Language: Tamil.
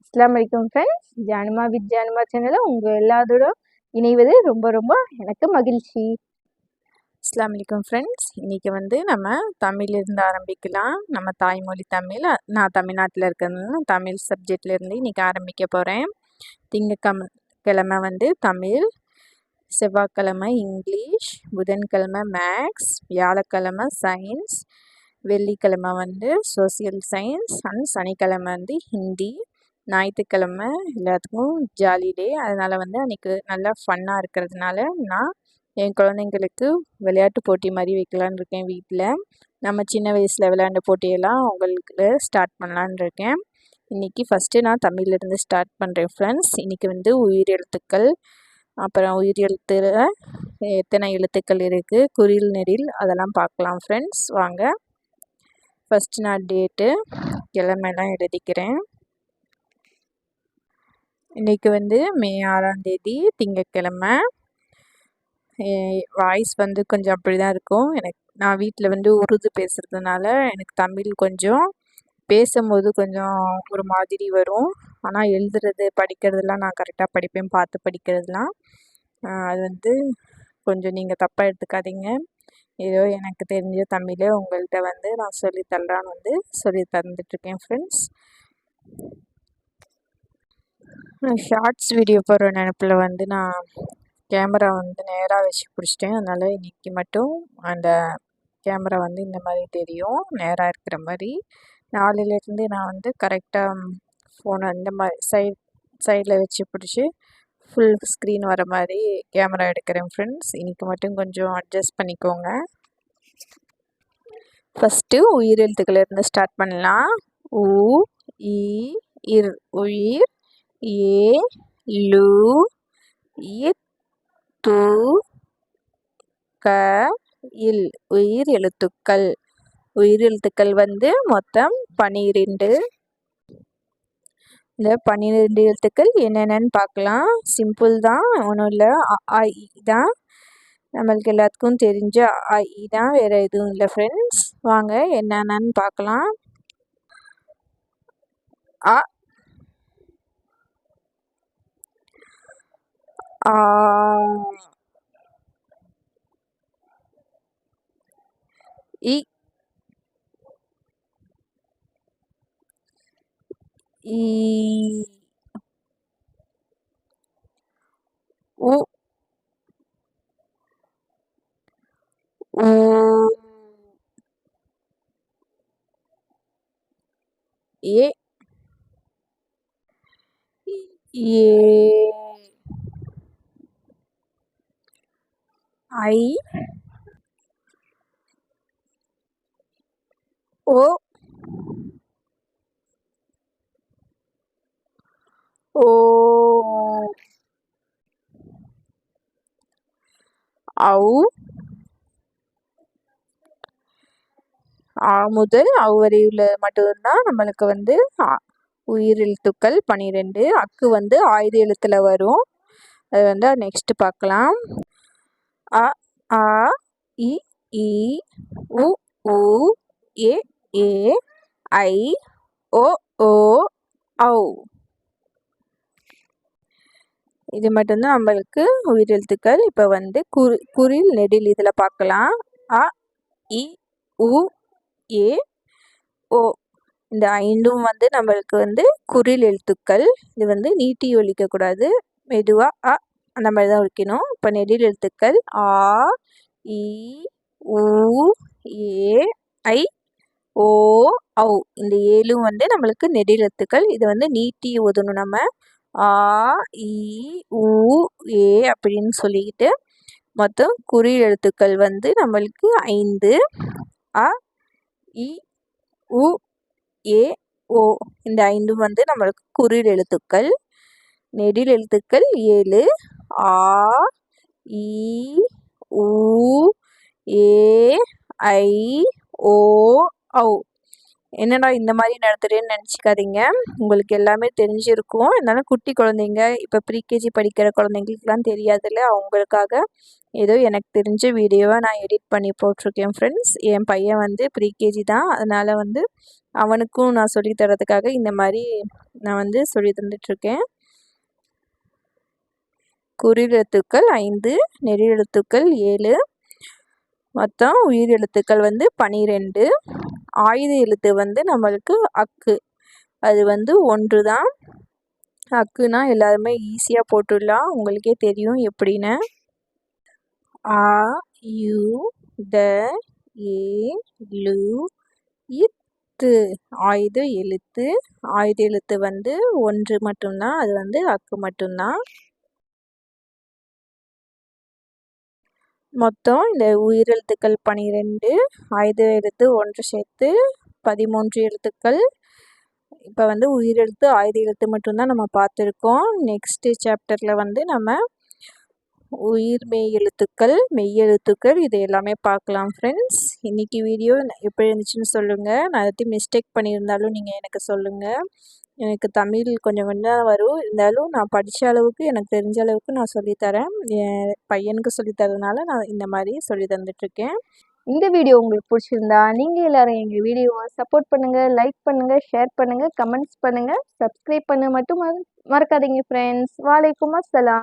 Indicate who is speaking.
Speaker 1: அஸ்ஸலாமு அலைக்கும் ஃப்ரெண்ட்ஸ். ஜானுமா வித் ஜானுமா சேனலில் உங்கள் எல்லாரோட இணைவது ரொம்ப ரொம்ப எனக்கு மகிழ்ச்சி.
Speaker 2: அஸ்ஸலாமு அலைக்கும் ஃப்ரெண்ட்ஸ். இன்றைக்கி நம்ம தமிழிலிருந்து ஆரம்பிக்கலாம். நம்ம தாய்மொழி தமிழ். நான் தமிழ்நாட்டில் இருக்கிறதுனால தமிழ் சப்ஜெக்ட்லேருந்து இன்றைக்கி ஆரம்பிக்க போகிறேன். திங்கக்கிழமை தமிழ், செவ்வாய்க்கிழமை இங்கிலீஷ், புதன்கிழமை மேக்ஸ், வியாழக்கிழமை சயின்ஸ், வெள்ளிக்கிழமை சோசியல் சயின்ஸ் அண்ட் சனிக்கிழமை ஹிந்தி. ஞாயிற்றுக்கிழமை எல்லாத்துக்கும் ஜாலி டே. அதனால் அன்றைக்கி நல்லா ஃபன்னாக இருக்கிறதுனால நான் என் குழந்தைங்களுக்கு விளையாட்டு போட்டி மாதிரி வைக்கலான்னு இருக்கேன் வீட்டில். நம்ம சின்ன வயசில் விளையாண்ட போட்டியெல்லாம் அவங்களுக்கு ஸ்டார்ட் பண்ணலான்னு இருக்கேன். இன்றைக்கி ஃபஸ்ட்டு நான் தமிழ்லேருந்து ஸ்டார்ட் பண்ணுறேன் ஃப்ரெண்ட்ஸ். இன்றைக்கி உயிரெழுத்துக்கள், அப்புறம் உயிரெழுத்தில் எத்தனை எழுத்துக்கள் இருக்குது, குறில் நெடில், அதெல்லாம் பார்க்கலாம் ஃப்ரெண்ட்ஸ். வாங்க. ஃபஸ்ட்டு நான் டேட்டு கிழமைலாம் எழுதிக்கிறேன். இன்றைக்கி மே 6ஆம் தேதி திங்கட்கிழமை. வாய்ஸ் கொஞ்சம் அப்படி தான் இருக்கும். நான் வீட்டில் உருது பேசுகிறதுனால எனக்கு தமிழ் கொஞ்சம் பேசும்போது கொஞ்சம் ஒரு மாதிரி வரும். ஆனால் எழுதுறது படிக்கிறதுலாம் நான் கரெக்டாக படிப்பேன், பார்த்து படிக்கிறதுலாம். அது கொஞ்சம் நீங்கள் தப்பாக எடுத்துக்காதீங்க. ஏதோ எனக்கு தெரிஞ்ச தமிழை உங்கள்கிட்ட நான் சொல்லித்தரலான்னு சொல்லி தந்துட்டுருக்கேன் ஃப்ரெண்ட்ஸ். ஷார்ட்ஸ் வீடியோ போடுற நினப்பில் நான் கேமரா நேராக வச்சு பிடிச்சிட்டேன். அதனால் இன்றைக்கி மட்டும் அந்த கேமரா இந்த மாதிரி தெரியும், நேராக இருக்கிற மாதிரி. நாளையிலேருந்து நான் கரெக்டாக ஃபோனை இந்த மாதிரி சைடில் வச்சு பிடிச்சி ஃபுல் ஸ்க்ரீன் வர மாதிரி கேமரா எடுக்கிறேன் ஃப்ரெண்ட்ஸ். இன்றைக்கி மட்டும் கொஞ்சம் அட்ஜஸ்ட் பண்ணிக்கோங்க. ஃபஸ்ட்டு உயிரெழுத்துக்களிலிருந்து ஸ்டார்ட் பண்ணலாம். உ, இ, இர் உயிர், ஏ, லு, இ, து, க, இல் உயிர் எழுத்துக்கள். உயிரெழுத்துக்கள் மொத்தம் 12. இந்த 12 எழுத்துக்கள் என்னென்னு பார்க்கலாம். சிம்பிள் தான், ஒன்றும் இல்லை. அ இ தான் நம்மளுக்கு எல்லாத்துக்கும் தெரிஞ்ச அ இ தான், வேறு எதுவும் இல்லை ஃப்ரெண்ட்ஸ். வாங்க என்னென்னு பார்க்கலாம். அ, ஆ, இ, ஈ, உ, ஊ, ஏ, ஏ, ஐ, ஓ, ஓ, ஔ, ஆ முதல் ஔ வரை உள்ள மட்டும்தான் நம்மளுக்கு உயிரெழுத்துக்கள் 12. அக்கு ஆயுத எழுத்தில் வரும். அது நெக்ஸ்ட் பார்க்கலாம். அ, ஆ, இ, ஈ, உ, ஊ, ஏ, ஏ, ஐ, ஓ, ஓ, ஔ. இது மட்டும்தான் நம்மளுக்கு உயிரெழுத்துக்கள். இப்போ குறில் நெடில் இதில் பார்க்கலாம். அ, இ, உ, ஏ, ஓ. இந்த 5ம் நம்மளுக்கு குறில் எழுத்துக்கள். இது நீட்டி ஒலிக்கக்கூடாது, மெதுவாக அந்த மாதிரி தான் ஒலிக்கணும். இப்போ நெடில் எழுத்துக்கள் ஆ, இ, உ, ஏ, ஐ, ஓ, ஔ. இந்த 7ம் நம்மளுக்கு நெடில் எழுத்துக்கள். இதை நீட்டி ஓதணும் நம்ம. ஆ, இ, உ, ஏ அப்படின்னு சொல்லிக்கிட்டு. மொத்தம் குறில் எழுத்துக்கள் நம்மளுக்கு 5. அ, இ, உ, ஏ, ஓ. இந்த 5ம் நம்மளுக்கு குறில் எழுத்துக்கள். நெடில் எழுத்துக்கள் 7. ஆ, இ, உ, ஏ, ஐ, ஓ, ஔ. என்னடா இந்த மாதிரி நடத்துகிறேன்னு நினச்சிக்காதீங்க. உங்களுக்கு எல்லாமே தெரிஞ்சிருக்கும். இருந்தாலும் குட்டி குழந்தைங்க, இப்போ ப்ரீகேஜி படிக்கிற குழந்தைங்களுக்குலாம் தெரியாதுல்ல, அவங்களுக்காக ஏதோ எனக்கு தெரிஞ்ச வீடியோவை நான் எடிட் பண்ணி போட்டிருக்கேன் ஃப்ரெண்ட்ஸ். என் பையன் வந்து ப்ரீகேஜி தான், அதனால் வந்து அவனுக்கும் நான் சொல்லி தரதுக்காக இந்த மாதிரி நான் வந்து சொல்லி தந்துட்டுருக்கேன். குறிலெழுத்துக்கள் 5, நெடிலெழுத்துக்கள் 7, மொத்தம் உயிரெழுத்துக்கள் வந்து 12. ஆயுத எழுத்து வந்து நம்மளுக்கு அக்கு, அது வந்து 1 தான். அக்குனா எல்லாருமே ஈஸியாக போட்டுடலாம், உங்களுக்கே தெரியும் எப்படின்னு. ஆ, யு, த, ஏ, லு, இத்து ஆயுத எழுத்து. ஆயுத எழுத்து வந்து 1 மட்டும்தான், அது வந்து அக்கு மட்டும்தான். மொத்தம் இந்த உயிரெழுத்துக்கள் 12, ஆயுத எழுத்து 1 சேர்த்து 13 எழுத்துக்கள். இப்போ வந்து உயிரெழுத்து ஆயுத எழுத்து மட்டும்தான் நம்ம பார்த்துருக்கோம். நெக்ஸ்ட்டு சாப்டரில் வந்து நம்ம உயிர் மெய் எழுத்துக்கள், மெய் எழுத்துக்கள் இது எல்லாமே பார்க்கலாம் ஃப்ரெண்ட்ஸ். இன்றைக்கி வீடியோ எப்படி இருந்துச்சுன்னு சொல்லுங்கள். நான் ஏதாச்சும் மிஸ்டேக் பண்ணியிருந்தாலும் நீங்கள் எனக்கு சொல்லுங்கள். எனக்கு தமிழ் கொஞ்சம் கொஞ்சம் வரும், இருந்தாலும் நான் படித்த அளவுக்கு எனக்கு தெரிஞ்ச அளவுக்கு நான் சொல்லித்தரேன். என் பையனுக்கு சொல்லித்தரதுனால நான் இந்த மாதிரி சொல்லி தந்துட்டுருக்கேன்.
Speaker 1: இந்த வீடியோ உங்களுக்கு பிடிச்சிருந்தா நீங்கள் எல்லாரும் எங்கள் வீடியோவை சப்போர்ட் பண்ணுங்கள், லைக் பண்ணுங்கள், ஷேர் பண்ணுங்கள், கமெண்ட்ஸ் பண்ணுங்கள், சப்ஸ்கிரைப் பண்ண மட்டும் மறக்காதீங்க ஃப்ரெண்ட்ஸ். வலைக்கும் அஸ்ஸலாம்.